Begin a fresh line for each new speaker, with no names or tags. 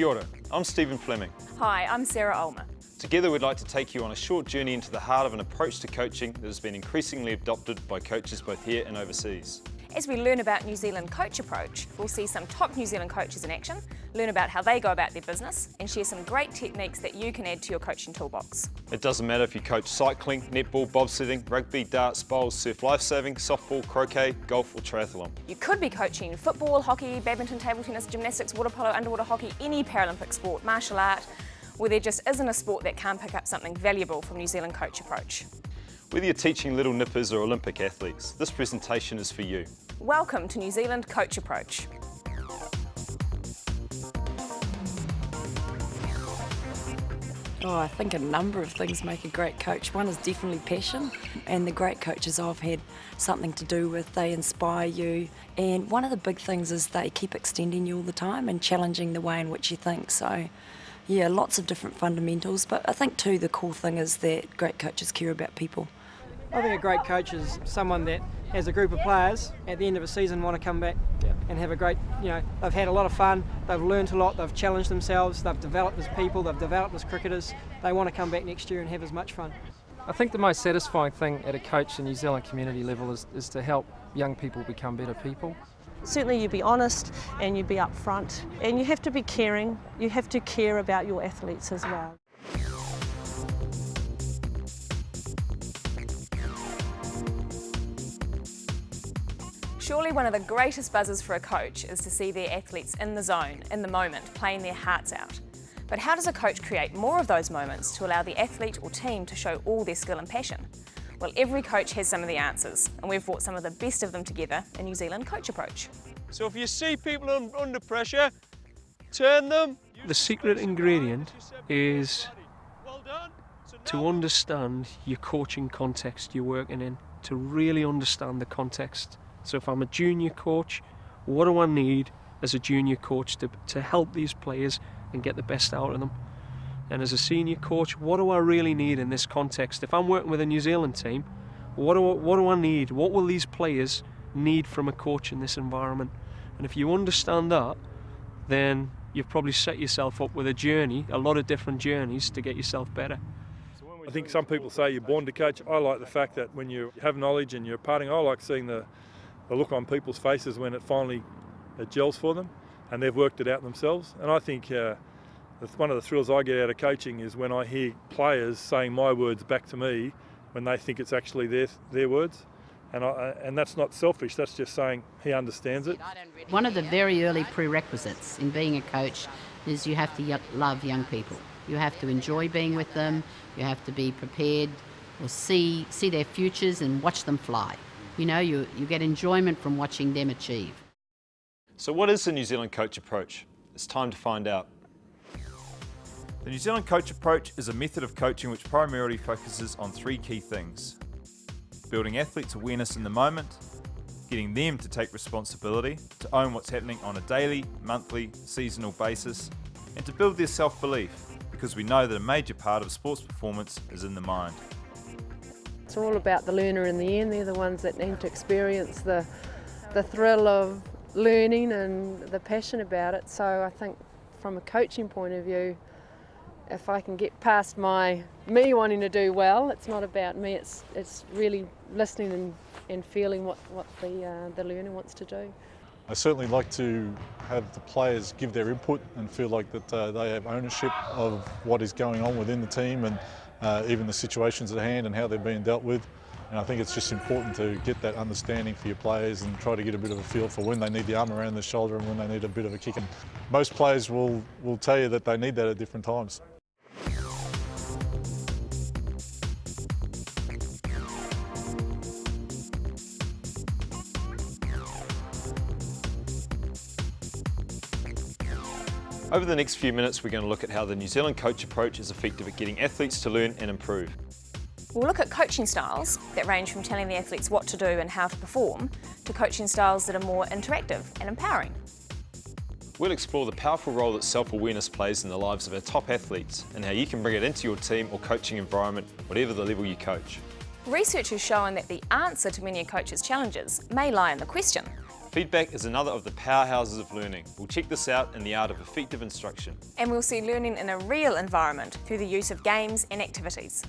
Kia ora, I'm Stephen Fleming.
Hi, I'm Sarah Ulmer.
Together we'd like to take you on a short journey into the heart of an approach to coaching that has been increasingly adopted by coaches both here and overseas.
As we learn about New Zealand CoachApproach, we'll see some top New Zealand coaches in action, learn about how they go about their business, and share some great techniques that you can add to your coaching toolbox.
It doesn't matter if you coach cycling, netball, bobsledding, rugby, darts, bowls, surf lifesaving, softball, croquet, golf or triathlon.
You could be coaching football, hockey, badminton, table tennis, gymnastics, water polo, underwater hockey, any Paralympic sport, martial art, where there just isn't a sport that can't pick up something valuable from New Zealand CoachApproach.
Whether you're teaching little nippers or Olympic athletes, this presentation is for you.
Welcome to New Zealand CoachApproach.
Oh, I think a number of things make a great coach. One is definitely passion, and the great coaches I've had something to do with, they inspire you. And one of the big things is they keep extending you all the time and challenging the way in which you think. So, yeah, lots of different fundamentals. But I think too the cool thing is that great coaches care about people.
I think a great coach is someone that has a group of players at the end of a season want to come back and have a great, they've had a lot of fun, they've learned a lot, they've challenged themselves, they've developed as people, they've developed as cricketers. They want to come back next year and have as much fun.
I think the most satisfying thing at a coach and New Zealand community level is to help young people become better people.
Certainly you be honest and you be upfront, and you have to be caring, you have to care about your athletes as well.
Surely one of the greatest buzzes for a coach is to see their athletes in the zone, in the moment, playing their hearts out. But how does a coach create more of those moments to allow the athlete or team to show all their skill and passion? Well, every coach has some of the answers, and we've brought some of the best of them together in New Zealand CoachApproach.
So if you see people under pressure, turn them.
The secret ingredient is to understand your coaching context you're working in, to really understand the context. So if I'm a junior coach, what do I need as a junior coach to help these players and get the best out of them? And as a senior coach, what do I really need in this context? If I'm working with a New Zealand team, what do I need? What will these players need from a coach in this environment? And if you understand that, then you've probably set yourself up with a journey, a lot of different journeys to get yourself better.
I think some people say you're born to coach. I like the fact that when you have knowledge and you're imparting, I like seeing the look on people's faces when it finally gels for them and they've worked it out themselves. And I think one of the thrills I get out of coaching is when I hear players saying my words back to me when they think it's actually their words. And that's not selfish, that's just saying he understands it.
One of the very early prerequisites in being a coach is you have to love young people. You have to enjoy being with them, you have to be prepared or see their futures and watch them fly. You get enjoyment from watching them achieve.
So what is the New Zealand CoachApproach? It's time to find out.
The New Zealand CoachApproach is a method of coaching which primarily focuses on three key things: building athletes' awareness in the moment, getting them to take responsibility, to own what's happening on a daily, monthly, seasonal basis, and to build their self-belief, because we know that a major part of sports performance is in the mind.
It's all about the learner in the end. They're the ones that need to experience the thrill of learning and the passion about it. So I think from a coaching point of view, if I can get past me wanting to do well, it's not about me, it's really listening and feeling what the learner wants to do.
I certainly like to have the players give their input and feel like that they have ownership of what is going on within the team and even the situations at hand and how they're being dealt with. And I think it's just important to get that understanding for your players and try to get a bit of a feel for when they need the arm around the shoulder and when they need a bit of a kick. And most players will tell you that they need that at different times.
Over the next few minutes, we're going to look at how the New Zealand CoachApproach is effective at getting athletes to learn and improve.
We'll look at coaching styles that range from telling the athletes what to do and how to perform, to coaching styles that are more interactive and empowering.
We'll explore the powerful role that self-awareness plays in the lives of our top athletes and how you can bring it into your team or coaching environment, whatever the level you coach.
Research has shown that the answer to many a coach's challenges may lie in the question,
Feedback is another of the powerhouses of learning. We'll check this out in the art of effective instruction.
And we'll see learning in a real environment through the use of games and activities.